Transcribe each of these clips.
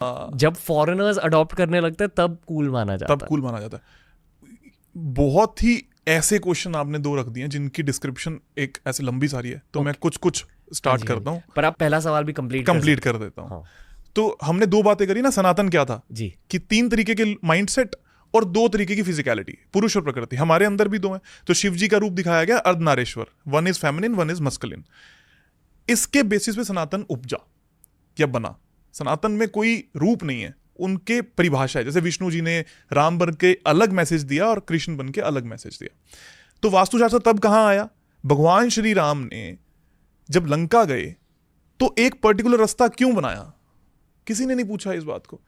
जब foreigners adopt करने लगते हैं तब कूल माना जाता तब कूल माना जाता है। बहुत ही ऐसे क्वेश्चन आपने दो रख दिए जिनकी डिस्क्रिप्शन एक ऐसे लंबी सारी है, तो मैं कुछ कुछ स्टार्ट करता हूँ, पर आप पहला सवाल भी कंप्लीट कर देता हूँ। हाँ। तो हमने दो बातें करी ना, सनातन क्या था जी, कि 3 तरीके के माइंडसेट और 2 तरीके की फिजिकलिटी, पुरुष और प्रकृति। हमारे अंदर भी 2 हैं। तो शिव जी का रूप दिखाया गया Ardhanarishvara, 1 is feminine, 1 is masculine. इसके बेसिस पे सनातन उपजा या बना। सनातन में कोई रूप नहीं है, उनके परिभाषा है। जैसे विष्णु जी ने राम बन के अलग मैसेज दिया और कृष्ण बन के अलग मैसेज दिया। तो वास्तुशास्त्र तब कहां आया? भगवान श्री राम ने जब लंका गए तो एक पर्टिकुलर रास्ता क्यों बनाया? किसी ने नहीं पूछा इस बात को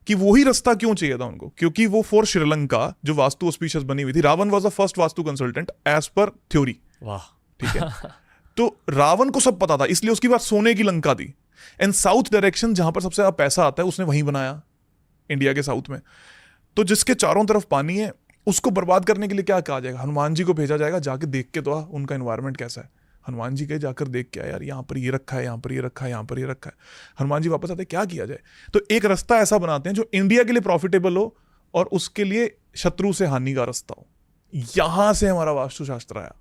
कि वही रास्ता क्यों चाहिए था उनको, क्योंकि वो फॉर श्रीलंका जो वास्तु ऑस्पिशियस बनी हुई थी। Ravan was the first vastu consultant as per theory. वाह, ठीक है। तो रावण को सब पता था, इसलिए उसकी बात सोने की लंका थी। एंड साउथ डायरेक्शन जहां पर सबसे ज्यादा पैसा आता है उसने वहीं बनाया, इंडिया के साउथ में। तो जिसके चारों तरफ पानी है उसको बर्बाद करने के लिए क्या कहा जाएगा? हनुमान जी को भेजा जाएगा, जाके देख के तो आ उनका एनवायरमेंट कैसा है। हनुमान जी गए, जाकर देख के आए, यार यहाँ पर ये रखा है, यहाँ पर ये रखा है, यहाँ पर ये रखा है। हनुमान जी वापस आते, क्या किया जाए? तो एक रास्ता ऐसा बनाते हैं जो इंडिया के लिए प्रॉफिटेबल हो और उसके लिए शत्रु से हानि का रास्ता हो। यहां से हमारा वास्तुशास्त्र आया।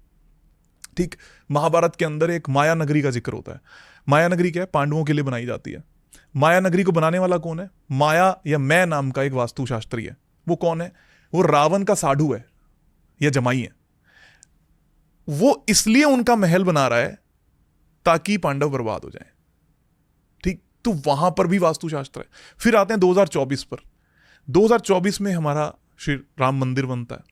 ठीक, महाभारत के अंदर एक माया नगरी का जिक्र होता है। माया नगरी क्या है? पांडवों के लिए बनाई जाती है। माया नगरी को बनाने वाला कौन है? माया या मैं नाम का एक वास्तुशास्त्री है। वो कौन है? वो रावण का साधु है या जमाई है। वो इसलिए उनका महल बना रहा है ताकि पांडव बर्बाद हो जाए। ठीक, तो वहां पर भी वास्तुशास्त्र है। फिर आते हैं 2024 पर। 2024 में हमारा श्री राम मंदिर बनता है।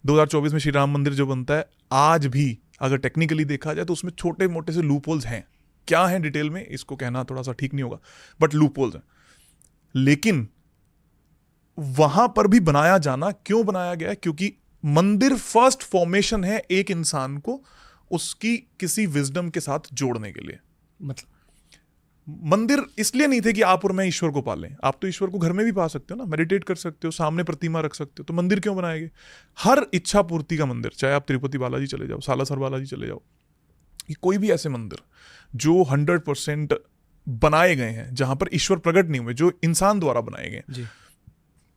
2024 में श्री राम मंदिर जो बनता है, आज भी अगर टेक्निकली देखा जाए तो उसमें छोटे मोटे से लूप होल्स हैं। क्या है डिटेल में इसको कहना थोड़ा सा ठीक नहीं होगा, बट लूप होल्स हैं। लेकिन वहां पर भी बनाया जाना क्यों बनाया गया? क्योंकि मंदिर फर्स्ट फॉर्मेशन है एक इंसान को उसकी किसी विजडम के साथ जोड़ने के लिए। मतलब मंदिर इसलिए नहीं थे कि आप और मैं ईश्वर को पालें। आप तो ईश्वर को घर में भी पा सकते हो ना, मेडिटेट कर सकते हो, सामने प्रतिमा रख सकते हो। तो मंदिर क्यों बनाए गए? हर इच्छा पूर्ति का मंदिर, चाहे आप तिरुपति बालाजी चले जाओ, सालासर बालाजी चले जाओ, ये कोई भी ऐसे मंदिर जो 100% बनाए गए हैं जहां पर ईश्वर प्रकट नहीं हुए, जो इंसान द्वारा बनाए गए,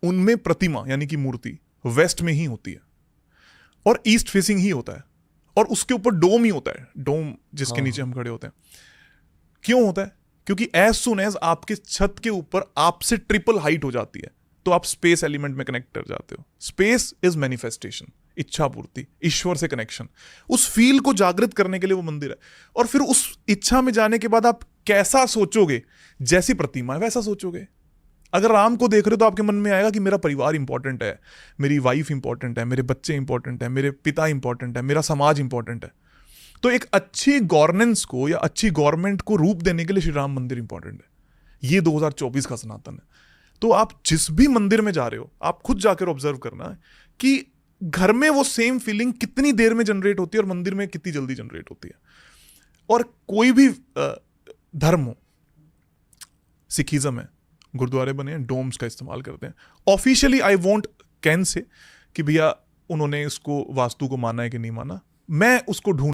उनमें प्रतिमा यानी कि मूर्ति वेस्ट में ही होती है और ईस्ट फेसिंग ही होता है, और उसके ऊपर डोम ही होता है, डोम जिसके नीचे हम खड़े होते हैं। क्यों होता है? क्योंकि एज सुन एज आपके छत के ऊपर आपसे ट्रिपल हाइट हो जाती है तो आप स्पेस एलिमेंट में कनेक्ट कर जाते हो। स्पेस इज मैनिफेस्टेशन, इच्छा पूर्ति, ईश्वर से कनेक्शन। उस फील को जागृत करने के लिए वो मंदिर है। और फिर उस इच्छा में जाने के बाद आप कैसा सोचोगे, जैसी प्रतिमा है वैसा सोचोगे। अगर राम को देख रहे हो तो आपके मन में आएगा कि मेरा परिवार इंपॉर्टेंट है, मेरी वाइफ इंपॉर्टेंट है, मेरे बच्चे इंपॉर्टेंट है, मेरे पिता इंपॉर्टेंट है, मेरा समाज इंपॉर्टेंट है। तो एक अच्छी गवर्नेंस को या अच्छी गवर्नमेंट को रूप देने के लिए श्री राम मंदिर इंपॉर्टेंट है। ये 2024 का सनातन है। तो आप जिस भी मंदिर में जा रहे हो, आप खुद जाकर ऑब्जर्व करना है कि घर में वो सेम फीलिंग कितनी देर में जनरेट होती है और मंदिर में कितनी जल्दी जनरेट होती है। और कोई भी धर्म हो, सिखिज्म है, गुरुद्वारे बने हैं, डोम्स का इस्तेमाल करते हैं। Officially I won't can say कि भैया उन्होंने इसको वास्तु को माना है कि नहीं माना, मैं उसको ढूंढ